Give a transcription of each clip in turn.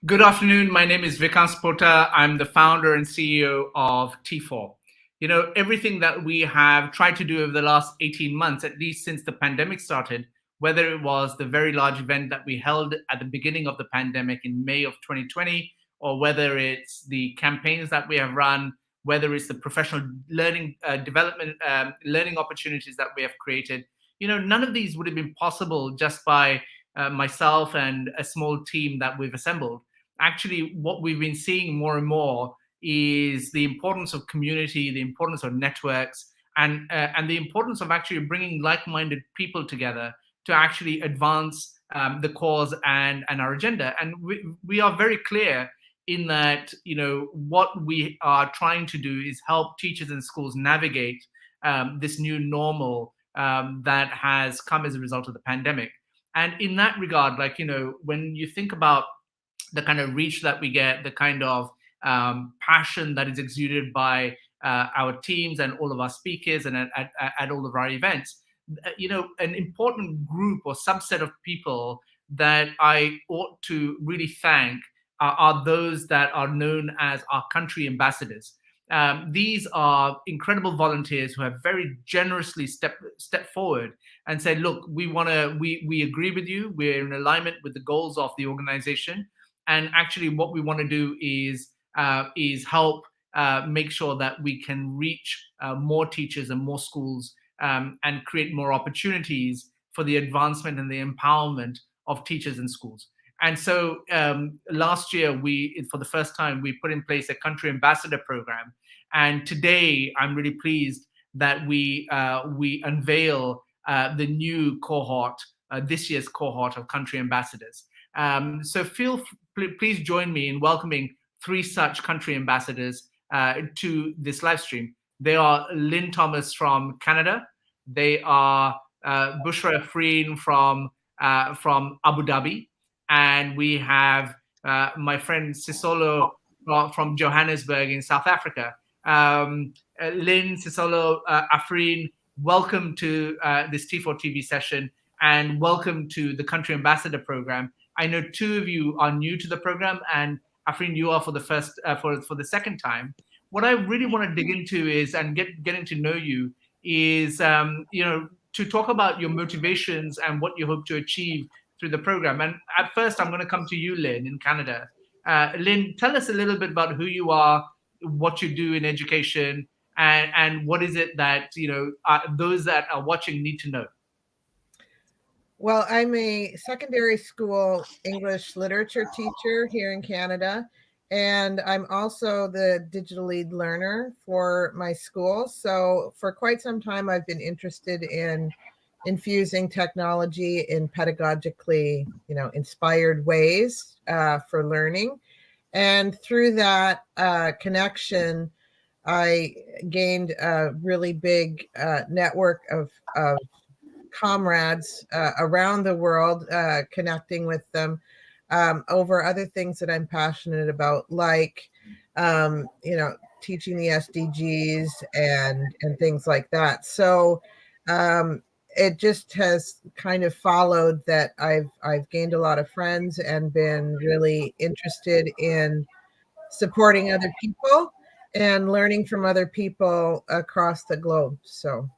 Good afternoon. My name is Vikas Pota. I'm the founder and CEO of T4. Everything that we have tried to do over the last 18 months, at least since the pandemic started, whether it was the very large event that we held at the beginning of the pandemic in May of 2020, or whether it's the campaigns that we have run, whether it's the professional learning development, learning opportunities that we have created, none of these would have been possible just by myself and a small team that we've assembled. Actually, what we've been seeing more and more is the importance of community, the importance of networks, and the importance of actually bringing like-minded people together to actually advance the cause and our agenda. And we are very clear in that what we are trying to do is help teachers and schools navigate this new normal that has come as a result of the pandemic. And in that regard, when you think about the kind of reach that we get, the kind of passion that is exuded by our teams and all of our speakers and at all of our events, an important group or subset of people that I ought to really thank are those that are known as our country ambassadors. These are incredible volunteers who have very generously stepped forward and said, "Look, we agree with you. We're in alignment with the goals of the organization, and actually, what we want to do is help make sure that we can reach more teachers and more schools and create more opportunities for the advancement and the empowerment of teachers and schools." And so last year, for the first time, we put in place a country ambassador program. And today, I'm really pleased that we unveil the new cohort, this year's cohort of country ambassadors. So please join me in welcoming 3 such country ambassadors to this live stream. They are Lynn Thomas from Canada. They are Bushra Afrine from Abu Dhabi. And we have my friend Sisolo from Johannesburg in South Africa. Lynn, Sisolo, Afrine, welcome to this T4 TV session, and welcome to the Country Ambassador Program. I know 2 of you are new to the program, and Afrine, you are for the second time. What I really want to dig into is, and getting to know you, is to talk about your motivations and what you hope to achieve through the program. And at first, I'm going to come to you, Lynn, in Canada. Lynn, tell us a little bit about who you are, what you do in education, and what is it that those that are watching need to know. Well, I'm a secondary school English literature teacher here in Canada, and I'm also the digital lead learner for my school. So for quite some time, I've been interested in infusing technology in pedagogically, inspired ways for learning. And through that connection, I gained a really big network of comrades around the world, connecting with them over other things that I'm passionate about, like teaching the SDGs and things like that. So it just has kind of followed that I've gained a lot of friends and been really interested in supporting other people and learning from other people across the globe. So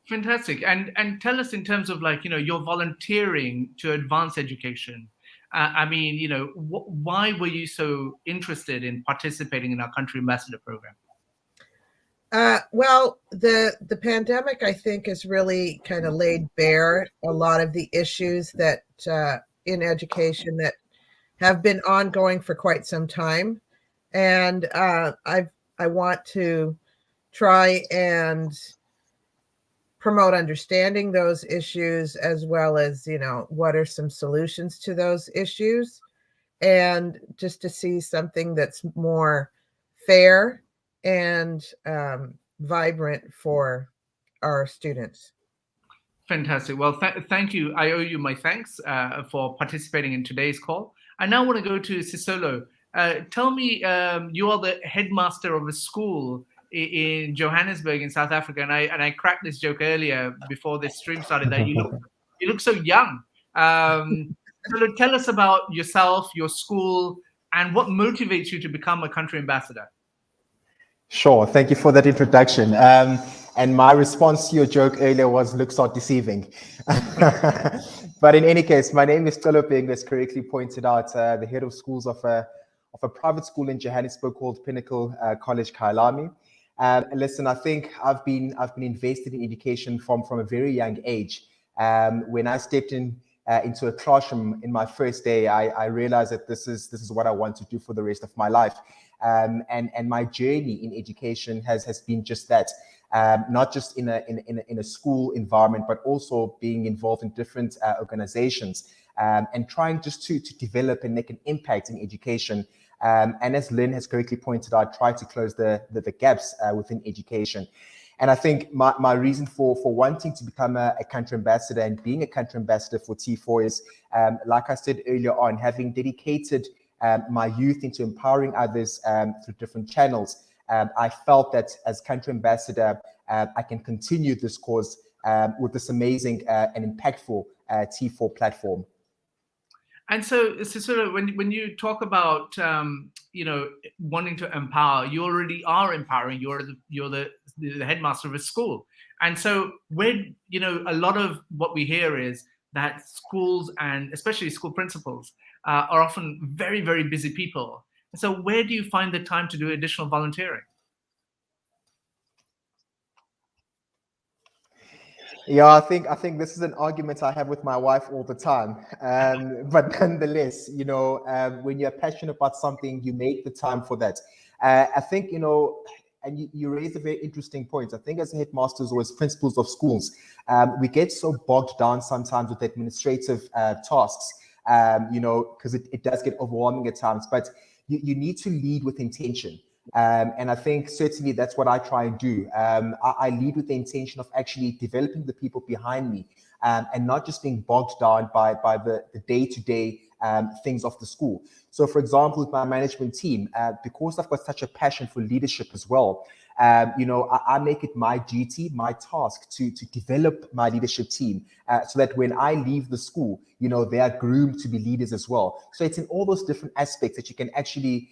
Fantastic. And tell us, in terms of your volunteering to advance education. Why were you so interested in participating in our country ambassador program? Well, the pandemic, I think, has really kind of laid bare a lot of the issues that in education that have been ongoing for quite some time, and I want to try and promote understanding those issues, as well as what are some solutions to those issues, and just to see something that's more fair and vibrant for our students. Fantastic. Well, thank you. I owe you my thanks for participating in today's call. I now want to go to Sisolo. Tell me, you are the headmaster of a school in Johannesburg in South Africa, and I cracked this joke earlier before this stream started that you look so young. So tell us about yourself, your school, and what motivates you to become a country ambassador. Sure. Thank you for that introduction. And my response to your joke earlier was, looks are deceiving. But in any case, my name is Toloping, as correctly pointed out, the head of schools of a private school in Johannesburg called Pinnacle College Kailami. Listen, I think I've been invested in education from a very young age. When I stepped into a classroom in my first day, I realized that this is what I want to do for the rest of my life. And my journey in education has been just that. Not just in a school environment, but also being involved in different organizations, and trying just to develop and make an impact in education. And as Lynn has correctly pointed out, try to close the gaps within education. And I think my reason for wanting to become a country ambassador and being a country ambassador for T4 is, like I said earlier on, having dedicated my youth into empowering others through different channels. I felt that as country ambassador, I can continue this cause with this amazing and impactful T4 platform. And so sort of when you talk about wanting to empower, you already are empowering. You're the headmaster of a school, and so when a lot of what we hear is that schools, and especially school principals, are often very, very busy people. And so where do you find the time to do additional volunteering? Yeah, I think this is an argument I have with my wife all the time. But nonetheless, when you're passionate about something, you make the time for that. I think, and you raised a very interesting point. I think as headmasters or as principals of schools, we get so bogged down sometimes with administrative tasks, because it does get overwhelming at times. But you need to lead with intention. And I think certainly that's what I try and do. I lead with the intention of actually developing the people behind me, and not just being bogged down by the day-to-day things of the school. So, for example, with my management team, because I've got such a passion for leadership as well, I make it my duty, my task to develop my leadership team, so that when I leave the school, they are groomed to be leaders as well. So it's in all those different aspects that you can actually,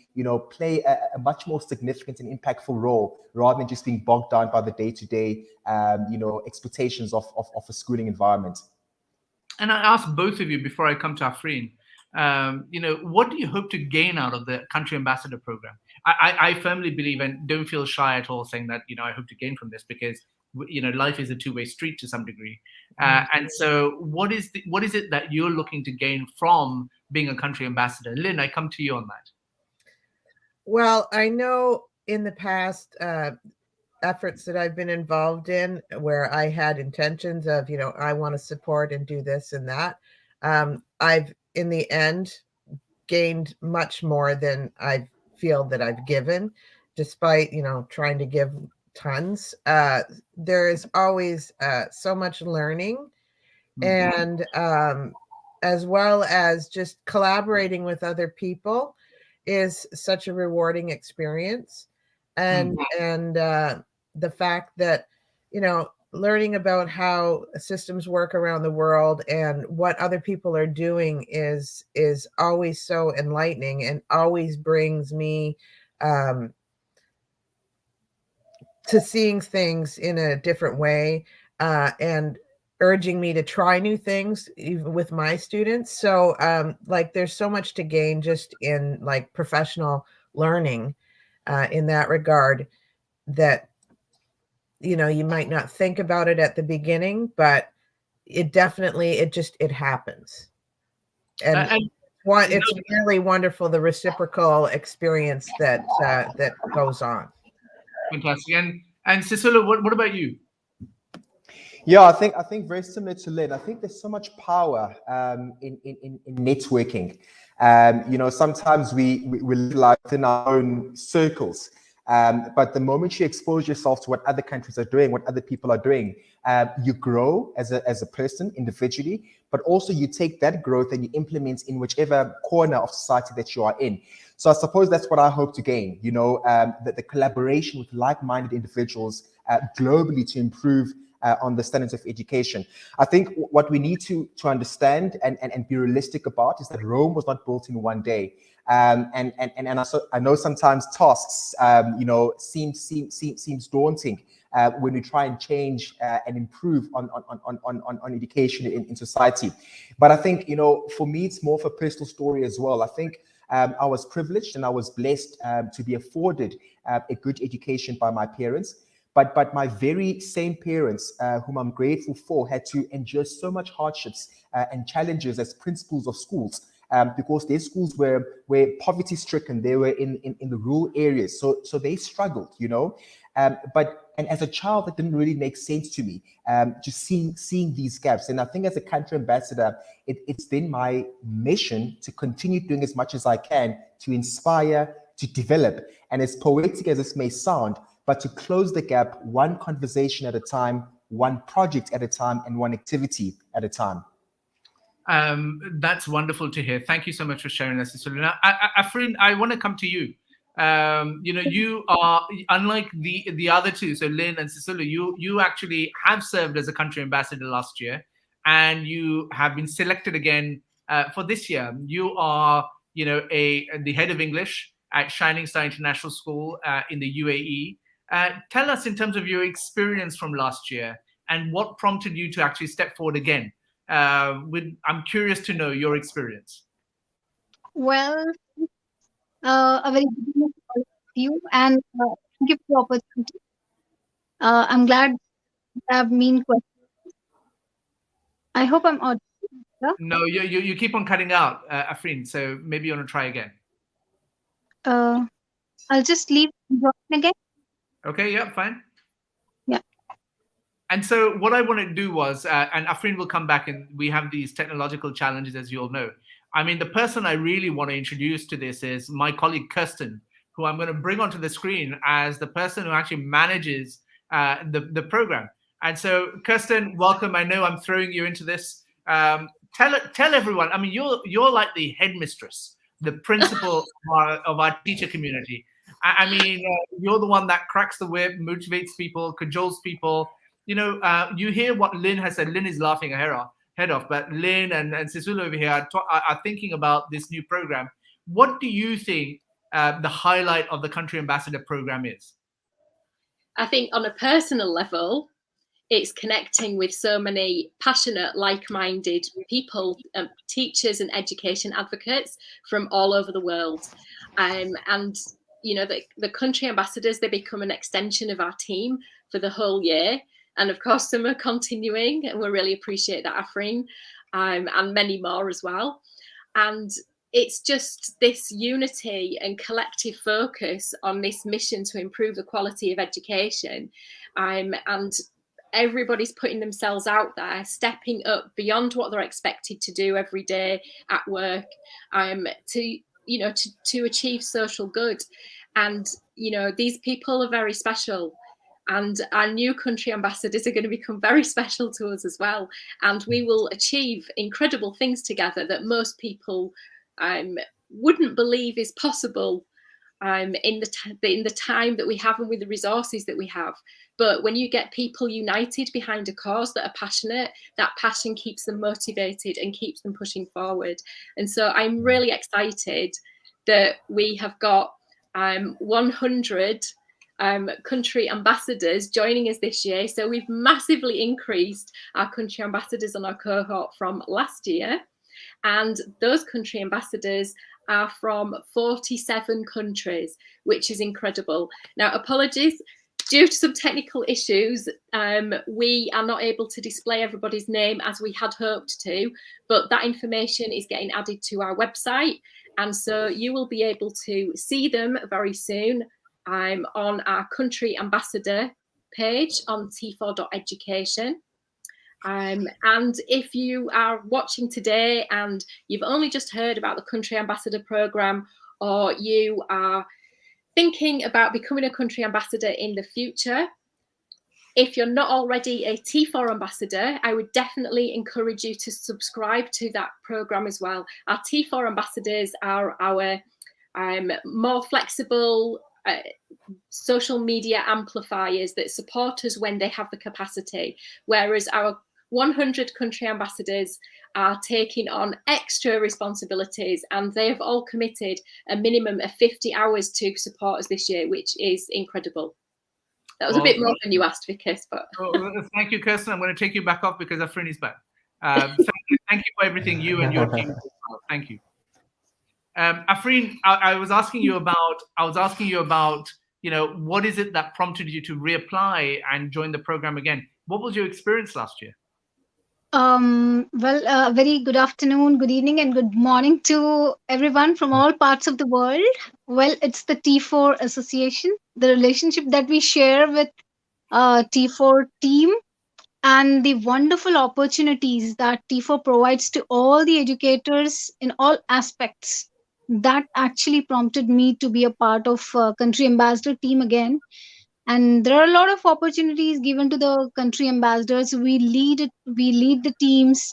play a much more significant and impactful role, rather than just being bogged down by the day-to-day, expectations of a schooling environment. And I asked both of you before I come to Afreen, what do you hope to gain out of the country ambassador program? I firmly believe, and don't feel shy at all saying that, I hope to gain from this, because life is a two-way street to some degree. And so what is it that you're looking to gain from being a country ambassador? Lynn, I come to you on that. Well, I know in the past efforts that I've been involved in where I had intentions of, I want to support and do this and that. I've, in the end, gained much more than I feel that I've given, despite, trying to give tons. There is always so much learning, and as well as just collaborating with other people is such a rewarding experience. And the fact that, learning about how systems work around the world and what other people are doing is always so enlightening, and always brings me to seeing things in a different way, and urging me to try new things even with my students. So there's so much to gain just in professional learning in that regard, that you might not think about it at the beginning, but it definitely it happens. And it's really wonderful, the reciprocal experience that goes on. Fantastic. And Sisulu, what about you? Yeah, I think very similar to Lynn. I think there's so much power in networking. Sometimes we live life in our own circles. But the moment you expose yourself to what other countries are doing, what other people are doing, you grow as a person individually, but also you take that growth and you implement in whichever corner of society that you are in. So I suppose that's what I hope to gain, the collaboration with like-minded individuals globally to improve on the standards of education. I think what we need to understand and be realistic about is that Rome was not built in one day. And I know sometimes tasks, seems daunting when we try and change and improve on education in society. But I think, for me, it's more of a personal story as well. I think I was privileged and I was blessed to be afforded a good education by my parents. But my very same parents, whom I'm grateful for, had to endure so much hardships and challenges as principals of schools. Because their schools were poverty stricken, they were in the rural areas, so they struggled, and as a child, that didn't really make sense to me, just seeing these gaps. And I think as a country ambassador, it's been my mission to continue doing as much as I can to inspire, to develop, and as poetic as this may sound, but to close the gap one conversation at a time, one project at a time, and one activity at a time. That's wonderful to hear. Thank you so much for sharing that, Sisulu. Now, Afrin, I want to come to you. You are, unlike the other two, so Lynn and Sisulu, you actually have served as a country ambassador last year, and you have been selected again for this year. You are, the head of English at Shining Star International School in the UAE. Tell us, in terms of your experience from last year, and what prompted you to actually step forward again. I'm curious to know your experience. Well, a very good evening to all of you, and thank you for the opportunity. I'm glad I have mean questions. I hope I'm audible. No, you keep on cutting out, Afrin. So maybe you want to try again. I'll just leave again. Okay. Yeah. Fine. Yeah. And so what I wanted to do was, and Afrin will come back, and we have these technological challenges, as you all know. I mean, the person I really want to introduce to this is my colleague, Kirsten, who I'm going to bring onto the screen as the person who actually manages the program. And so, Kirsten, welcome. I know I'm throwing you into this. Tell everyone, I mean, you're like the headmistress, the principal of our teacher community. I mean, you're the one that cracks the whip, motivates people, cajoles people. You hear what Lynn has said. Lynn is laughing her head off, but Lynn and Sisulu over here are thinking about this new program. What do you think the highlight of the Country Ambassador program is? I think on a personal level, it's connecting with so many passionate, like-minded people, teachers and education advocates from all over the world. And the country ambassadors, they become an extension of our team for the whole year. And of course, some are continuing, and we really appreciate that, Afrin, and many more as well. And it's just this unity and collective focus on this mission to improve the quality of education. And everybody's putting themselves out there, stepping up beyond what they're expected to do every day at work, to achieve social good. And, these people are very special. And our new country ambassadors are going to become very special to us as well. And we will achieve incredible things together that most people wouldn't believe is possible in the time that we have and with the resources that we have. But when you get people united behind a cause that are passionate, that passion keeps them motivated and keeps them pushing forward. And so I'm really excited that we have got 100 country ambassadors joining us this year. So we've massively increased our country ambassadors on our cohort from last year. And those country ambassadors are from 47 countries, which is incredible. Now, apologies, due to some technical issues, we are not able to display everybody's name as we had hoped to, but that information is getting added to our website. And so you will be able to see them very soon on our country ambassador page on t4.education. And if you are watching today and you've only just heard about the Country Ambassador Programme, or you are thinking about becoming a Country Ambassador in the future, if you're not already a T4 Ambassador, I would definitely encourage you to subscribe to that programme as well. Our T4 Ambassadors are our more flexible social media amplifiers that support us when they have the capacity, whereas our 100 country ambassadors are taking on extra responsibilities, and they have all committed a minimum of 50 hours to support us this year, which is incredible. That was a bit more than you asked, Vikas, but thank you, Kirsten. I'm going to take you back off because Afrin is back. Thank you for everything you and your team do. Thank you. Afrin, I was asking you about, what is it that prompted you to reapply and join the program again? What was your experience last year? Well, very good afternoon, good evening, and good morning to everyone from all parts of the world. Well, it's the T4 Association, the relationship that we share with T4 team, and the wonderful opportunities that T4 provides to all the educators in all aspects. That actually prompted me to be a part of country ambassador team again. And there are a lot of opportunities given to the country ambassadors. We lead the teams,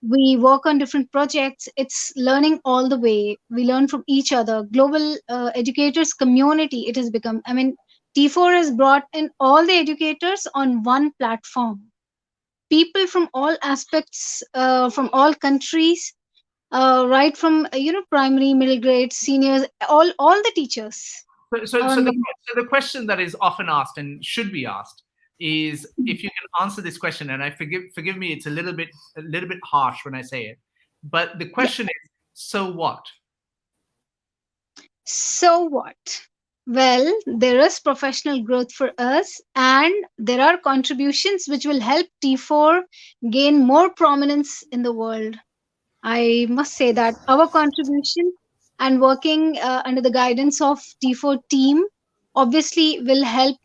we work on different projects. It's learning all the way. We learn from each other. Global educators community it has become. I mean, T4 has brought in all the educators on one platform. People from all aspects, from all countries, right from primary, middle grade, seniors, all the teachers. So the question that is often asked and should be asked is, if you can answer this question, and I forgive me, it's a little bit harsh when I say it, but the question is, so what? So what? Well, there is professional growth for us, and there are contributions which will help T4 gain more prominence in the world. I must say that our contribution and working under the guidance of T4 team obviously will help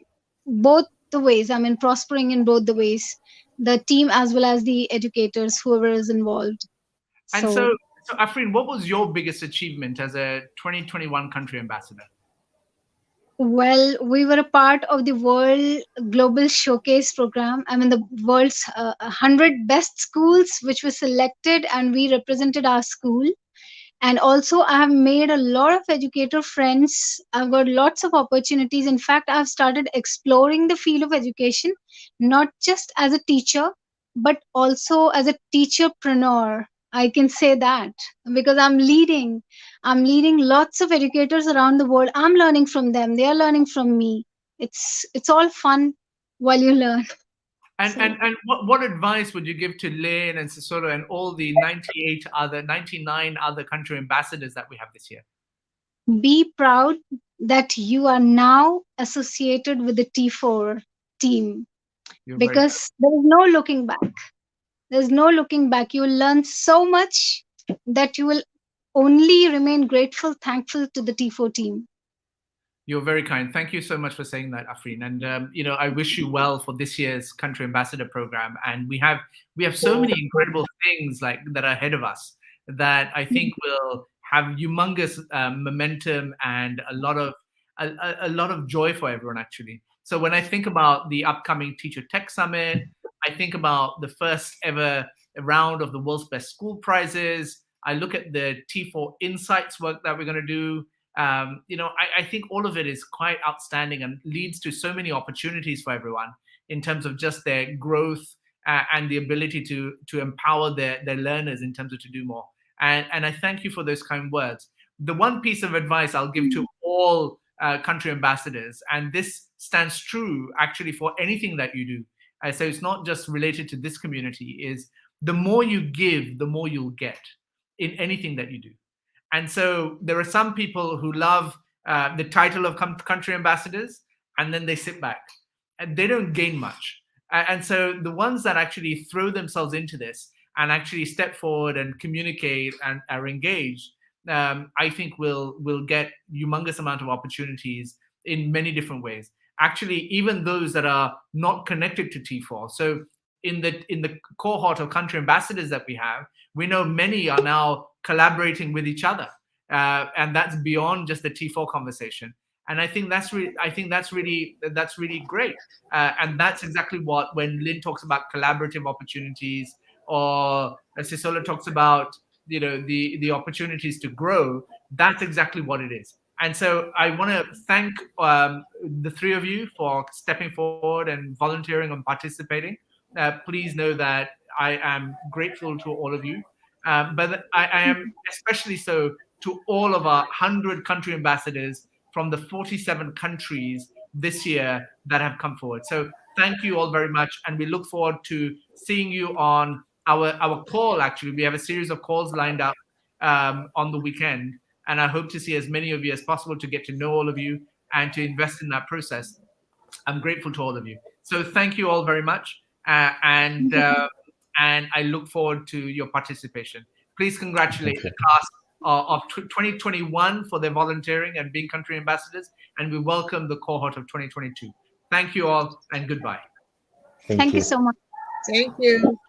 both the ways. I mean, prospering in both the ways, the team as well as the educators, whoever is involved. And so Afrin, what was your biggest achievement as a 2021 country ambassador? Well, we were a part of the World Global Showcase program. I mean, the world's 100 best schools, which were selected, and we represented our school. And also, I have made a lot of educator friends. I've got lots of opportunities. In fact, I've started exploring the field of education, not just as a teacher, but also as a teacherpreneur. I can say that because I'm leading lots of educators around the world. I'm learning from them. They are learning from me. It's all fun while you learn. And what advice would you give to Lynn and Sisolo and all the 99 other country ambassadors that we have this year? Be proud that you are now associated with the T4 team, because there is no looking back. There's no looking back. You will learn so much that you will only remain grateful, thankful to the T4 team. You're very kind. Thank you so much for saying that, Afrin. And I wish you well for this year's country ambassador program. And we have so many incredible things like that are ahead of us that I think will have humongous momentum and a lot of joy for everyone, actually. So when I think about the upcoming Teacher Tech Summit, I think about the first ever round of the World's Best School Prizes. I look at the T4 Insights work that we're going to do. I think all of it is quite outstanding and leads to so many opportunities for everyone in terms of just their growth and the ability to empower their learners in terms of to do more. And I thank you for those kind words. The one piece of advice I'll give to all country ambassadors, and this stands true actually for anything that you do, so it's not just related to this community, is the more you give, the more you'll get in anything that you do. And so there are some people who love the title of country ambassadors, and then they sit back and they don't gain much. And so the ones that actually throw themselves into this and actually step forward and communicate and are engaged, I think will get humongous amount of opportunities in many different ways. Actually, even those that are not connected to T4. So in the cohort of country ambassadors that we have, we know many are now collaborating with each other, and that's beyond just the T4 conversation. And I think that's really great. And that's exactly what, when Lynn talks about collaborative opportunities, or Sisolo talks about the opportunities to grow, that's exactly what it is. And so I want to thank the three of you for stepping forward and volunteering and participating. Please know that I am grateful to all of you, but I am especially so to all of our 100 country ambassadors from the 47 countries this year that have come forward. So thank you all very much, and we look forward to seeing you on our call. Actually, we have a series of calls lined up on the weekend, and I hope to see as many of you as possible to get to know all of you and to invest in that process. I'm grateful to all of you. So thank you all very much, and I look forward to your participation. Please congratulate the class of 2021 for their volunteering and being country ambassadors, and we welcome the cohort of 2022. Thank you all, and goodbye. Thank you so much. Thank you.